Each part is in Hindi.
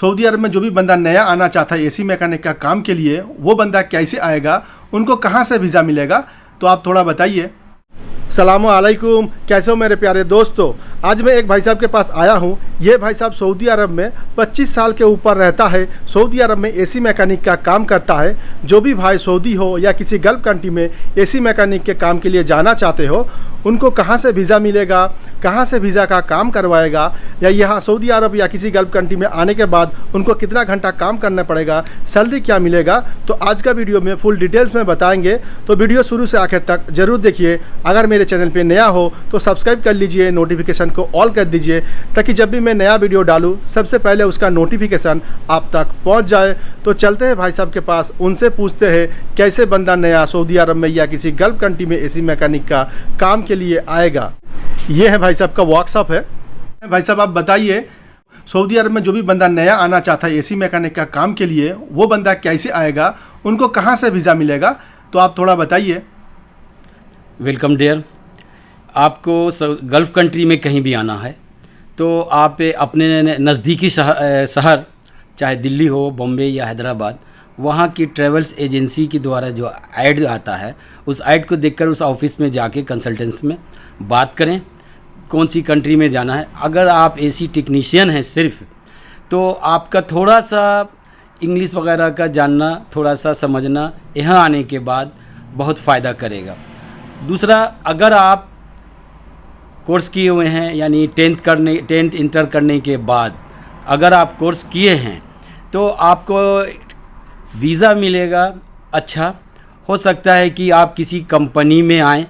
सऊदी अरब में जो भी बंदा नया आना चाहता है एसी मैकेनिक का काम के लिए, वो बंदा कैसे आएगा, उनको कहाँ से वीज़ा मिलेगा, तो आप थोड़ा बताइए। सलाम अलैकुम, कैसे हो मेरे प्यारे दोस्तों। आज मैं एक भाई साहब के पास आया हूँ। ये भाई साहब सऊदी अरब में 25 साल के ऊपर रहता है। सऊदी अरब में एसी मैकेनिक का काम करता है। जो भी भाई सऊदी हो या किसी गल्फ कंट्री में एसी मैकेनिक के काम के लिए जाना चाहते हो, उनको कहाँ से वीज़ा मिलेगा, कहाँ से वीज़ा का काम करवाएगा, या यहाँ सऊदी अरब या किसी गल्फ कंट्री में आने के बाद उनको कितना घंटा काम करना पड़ेगा, सैलरी क्या मिलेगा, तो आज का वीडियो में फुल डिटेल्स में बताएंगे। तो वीडियो शुरू से आखिर तक ज़रूर देखिए। अगर मेरे चैनल पे नया हो तो सब्सक्राइब कर लीजिए, नोटिफिकेशन को ऑल कर दीजिए, ताकि जब भी मैं नया वीडियो डालूँ सबसे पहले उसका नोटिफिकेशन आप तक पहुंच जाए। तो चलते हैं भाई साहब के पास, उनसे पूछते हैं कैसे बंदा नया सऊदी अरब में या किसी गल्फ कंट्री में एसी मैकेनिक का काम के लिए आएगा। ये है भाई साहब का वर्कशॉप है। भाई साहब आप बताइए, सऊदी अरब में जो भी बंदा नया आना चाहता है एसी मैकेनिक का काम के लिए, वो बंदा कैसे आएगा, उनको कहाँ से वीज़ा मिलेगा, तो आप थोड़ा बताइए। Welcome dear. आपको गल्फ़ कंट्री में कहीं भी आना है तो आप अपने नज़दीकी शहर चाहे दिल्ली हो, बॉम्बे या हैदराबाद, वहाँ की ट्रैवल्स एजेंसी के द्वारा जो ऐड आता है, उस ऐड को देखकर उस ऑफिस में जाके कंसल्टेंस में बात करें कौन सी कंट्री में जाना है। अगर आप एसी टेक्नीशियन हैं सिर्फ, तो आपका थोड़ा सा इंग्लिश वगैरह का जानना, थोड़ा सा समझना यहाँ आने के बाद बहुत फ़ायदा करेगा। दूसरा, अगर आप कोर्स किए हुए हैं, यानी टेंथ इंटर करने के बाद अगर आप कोर्स किए हैं तो आपको वीज़ा मिलेगा। अच्छा हो सकता है कि आप किसी कंपनी में आएँ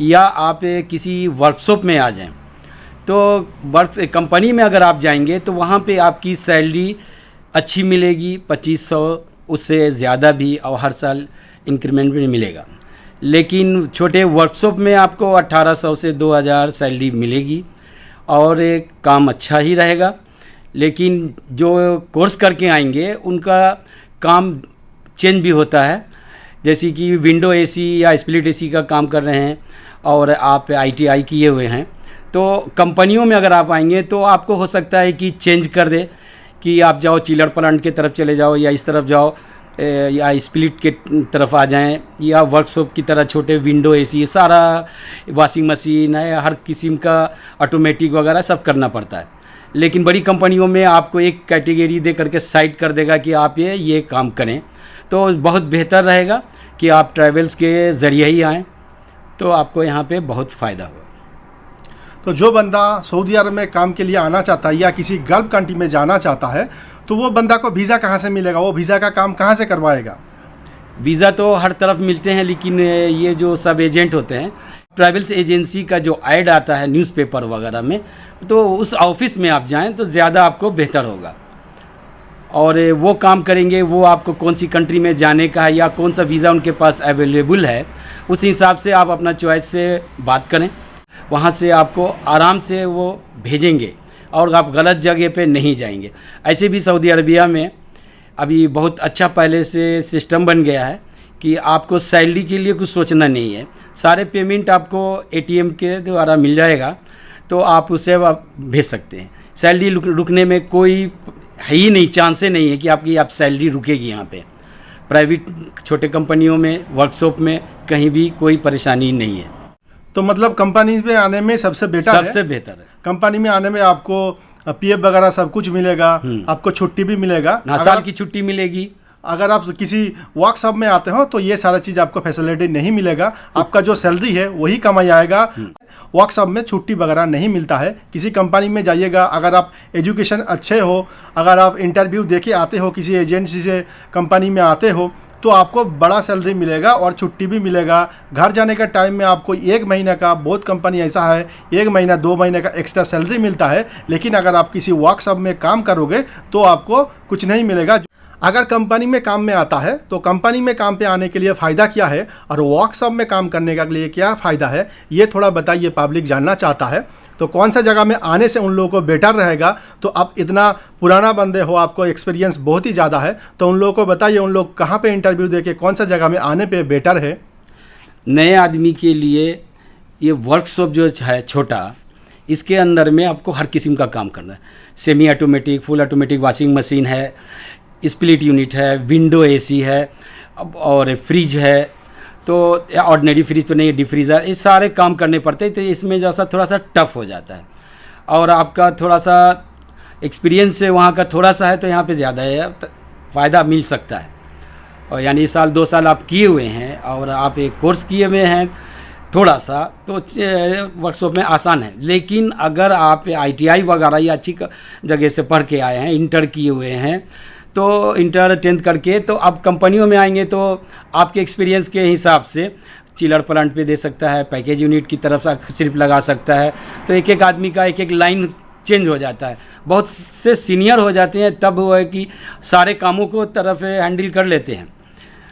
या आप किसी वर्कशॉप में आ जाएं। तो कंपनी में अगर आप जाएंगे तो वहाँ पे आपकी सैलरी अच्छी मिलेगी, 2500, उससे ज़्यादा भी, और हर साल इंक्रीमेंट भी मिलेगा। लेकिन छोटे वर्कशॉप में आपको 1800 से 2000 सैलरी मिलेगी और एक काम अच्छा ही रहेगा। लेकिन जो कोर्स करके आएंगे उनका काम चेंज भी होता है, जैसे कि विंडो एसी या स्प्लिट एसी का काम कर रहे हैं और आप ITI किए हुए हैं, तो कंपनियों में अगर आप आएंगे तो आपको हो सकता है कि चेंज कर दे कि आप जाओ चिलर प्लांट की तरफ चले जाओ, या इस तरफ जाओ, या स्प्लिट के तरफ आ जाएं, या वर्कशॉप की तरह छोटे विंडो एसी, सारा वॉशिंग मशीन है, हर किस्म का ऑटोमेटिक वगैरह सब करना पड़ता है। लेकिन बड़ी कंपनियों में आपको एक कैटेगरी दे करके साइड कर देगा कि आप ये काम करें। तो बहुत बेहतर रहेगा कि आप ट्रैवल्स के ज़रिए ही आएँ, तो आपको यहाँ पे बहुत फ़ायदा होगा। तो जो बंदा सऊदी अरब में काम के लिए आना चाहता है या किसी गल्फ कंट्री में जाना चाहता है, तो वो बंदा को वीज़ा कहाँ से मिलेगा, वो वीज़ा का काम कहाँ से करवाएगा? वीज़ा तो हर तरफ मिलते हैं, लेकिन ये जो सब एजेंट होते हैं, ट्रैवल्स एजेंसी का जो ऐड आता है न्यूज़पेपर वगैरह में, तो उस ऑफिस में आप जाएं तो ज़्यादा आपको बेहतर होगा। और वो काम करेंगे, वो आपको कौन सी कंट्री में जाने का है या कौन सा वीज़ा उनके पास अवेलेबल है, उस हिसाब से आप अपना चॉइस से बात करें। वहाँ से आपको आराम से वो भेजेंगे और आप गलत जगह पे नहीं जाएंगे। ऐसे भी सऊदी अरबिया में अभी बहुत अच्छा पहले से सिस्टम बन गया है कि आपको सैलरी के लिए कुछ सोचना नहीं है, सारे पेमेंट आपको ATM के द्वारा मिल जाएगा, तो आप उसे आप भेज सकते हैं। सैलरी रुकने में कोई है ही नहीं, चांस ही नहीं है कि आप सैलरी रुकेगी यहाँ पे। प्राइवेट छोटे कंपनियों में, वर्कशॉप में, कहीं भी कोई परेशानी नहीं है। तो मतलब कंपनी में आने में सबसे बेहतर है। कंपनी में आने में आपको PF वगैरह सब कुछ मिलेगा, आपको छुट्टी भी मिलेगा, साल की छुट्टी मिलेगी। अगर आप किसी वर्कशॉप में आते हो तो ये सारा चीज़ आपको फैसिलिटी नहीं मिलेगा। आपका जो सैलरी है वही कमाई आएगा। वर्कशॉप में छुट्टी वगैरह नहीं मिलता है। किसी कंपनी में जाइएगा, अगर आप एजुकेशन अच्छे हो, अगर आप इंटरव्यू देके आते हो, किसी एजेंसी से कंपनी में आते हो, तो आपको बड़ा सैलरी मिलेगा और छुट्टी भी मिलेगा। घर जाने का टाइम में आपको 1 महीने का, बहुत कंपनी ऐसा है 1 महीना 2 महीने का एक्स्ट्रा सैलरी मिलता है। लेकिन अगर आप किसी वर्कशॉप में काम करोगे तो आपको कुछ नहीं मिलेगा। अगर कंपनी में काम में आता है तो कंपनी में काम पे आने के लिए फ़ायदा क्या है और वर्कशॉप में काम करने के लिए क्या फ़ायदा है, ये थोड़ा बताइए, पब्लिक जानना चाहता है। तो कौन सा जगह में आने से उन लोगों को बेटर रहेगा। तो आप इतना पुराना बंदे हो, आपको एक्सपीरियंस बहुत ही ज़्यादा है, तो उन लोगों को बताइए उन लोग कहाँ पे इंटरव्यू देके कौन सा जगह में आने पे बेटर है। नए आदमी के लिए ये वर्कशॉप जो है छोटा, इसके अंदर में आपको हर किस्म का काम करना है। Semi automatic, full automatic washing machine है, स्प्लिट यूनिट है, विंडो एसी है और फ्रिज है। तो ऑर्डिनरी फ्रिज तो नहीं, डीप फ्रीज़र, ये सारे काम करने पड़ते हैं। तो इसमें जैसा थोड़ा सा टफ हो जाता है और आपका थोड़ा सा एक्सपीरियंस है वहाँ का थोड़ा सा है, तो यहाँ पे ज़्यादा है, फ़ायदा मिल सकता है। और यानी साल 2 साल आप किए हुए हैं और आप एक कोर्स किए हुए हैं थोड़ा सा, तो वर्कशॉप में आसान है। लेकिन अगर आप ITI वगैरह या अच्छी जगह से पढ़ के आए हैं, इंटर किए हुए हैं, तो इंटर 10th करके, तो आप कंपनियों में आएंगे तो आपके एक्सपीरियंस के हिसाब से चिलर प्लांट पे दे सकता है, पैकेज यूनिट की तरफ से सिर्फ लगा सकता है। तो एक एक आदमी का एक एक लाइन चेंज हो जाता है। बहुत से सीनियर हो जाते हैं, तब वो है कि सारे कामों को तरफ हैंडल कर लेते हैं।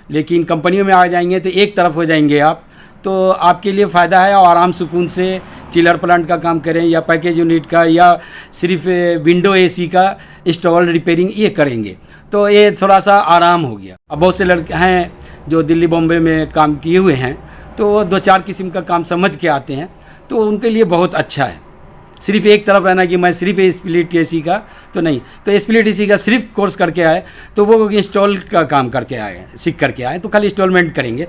लेकिन कंपनियों में आ जाएंगे तो एक तरफ हो जाएंगे आप, तो आपके लिए फ़ायदा है। और आराम सुकून से चिलर प्लांट का काम करें या पैकेज यूनिट का या सिर्फ विंडो एसी का इंस्टॉल रिपेयरिंग ये करेंगे, तो ये थोड़ा सा आराम हो गया। अब बहुत से लड़के हैं जो दिल्ली बॉम्बे में काम किए हुए हैं, तो वो 2-4 किस्म का काम समझ के आते हैं, तो उनके लिए बहुत अच्छा है। सिर्फ एक तरफ रहना कि मैं सिर्फ स्प्लिट एसी का, तो नहीं, तो स्प्लिट एसी का सिर्फ कोर्स करके आए तो वो इंस्टॉल का काम करके आए, सीख करके आए, तो खाली इंस्टॉलमेंट करेंगे।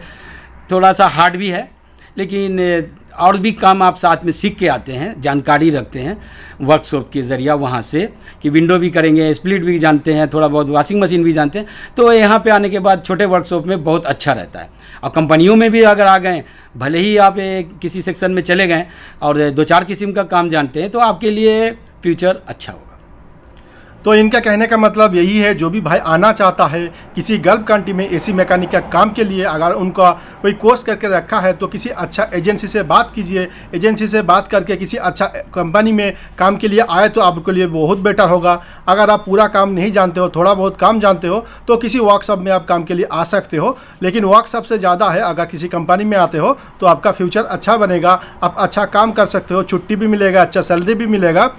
थोड़ा सा हार्ड भी है, लेकिन और भी काम आप साथ में सीख के आते हैं, जानकारी रखते हैं वर्कशॉप के ज़रिया वहाँ से, कि विंडो भी करेंगे, स्प्लिट भी जानते हैं, थोड़ा बहुत वॉशिंग मशीन भी जानते हैं। तो यहाँ पे आने के बाद छोटे वर्कशॉप में बहुत अच्छा रहता है। और कंपनियों में भी अगर आ गए, भले ही आप किसी सेक्शन में चले गए और 2-4 किस्म का काम जानते हैं, तो आपके लिए फ्यूचर अच्छा होगा। तो इनका कहने का मतलब यही है, जो भी भाई आना चाहता है किसी गल्फ कंट्री में एसी मैकेनिक का काम के लिए, अगर उनका कोई कोर्स करके रखा है तो किसी अच्छा एजेंसी से बात कीजिए। एजेंसी से बात करके किसी अच्छा कंपनी में काम के लिए आए तो आपके लिए बहुत बेटर होगा। अगर आप पूरा काम नहीं जानते हो, थोड़ा बहुत काम जानते हो, तो किसी वर्कशॉप में आप काम के लिए आ सकते हो। लेकिन वर्कशॉप से ज़्यादा है, अगर किसी कंपनी में आते हो तो आपका फ्यूचर अच्छा बनेगा, आप अच्छा काम कर सकते हो, छुट्टी भी मिलेगा, अच्छा सैलरी भी मिलेगा।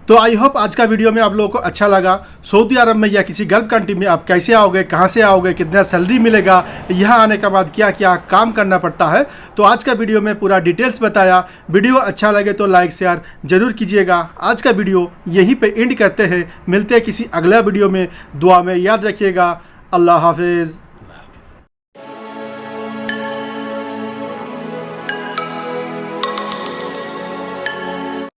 तो आई होप आज का वीडियो में आप लोगों को अच्छा लगा। सऊदी अरब में या किसी गल्फ कंट्री में आप कैसे आओगे, कहाँ से आओगे, कितना सैलरी मिलेगा, यहाँ आने के बाद क्या क्या काम करना पड़ता है, तो आज का वीडियो में पूरा डिटेल्स बताया। वीडियो अच्छा लगे तो लाइक शेयर जरूर कीजिएगा। आज का वीडियो यहीं पे एंड करते हैं, मिलते हैं किसी अगला वीडियो में। दुआ में याद रखिएगा। अल्लाह हाफिज़।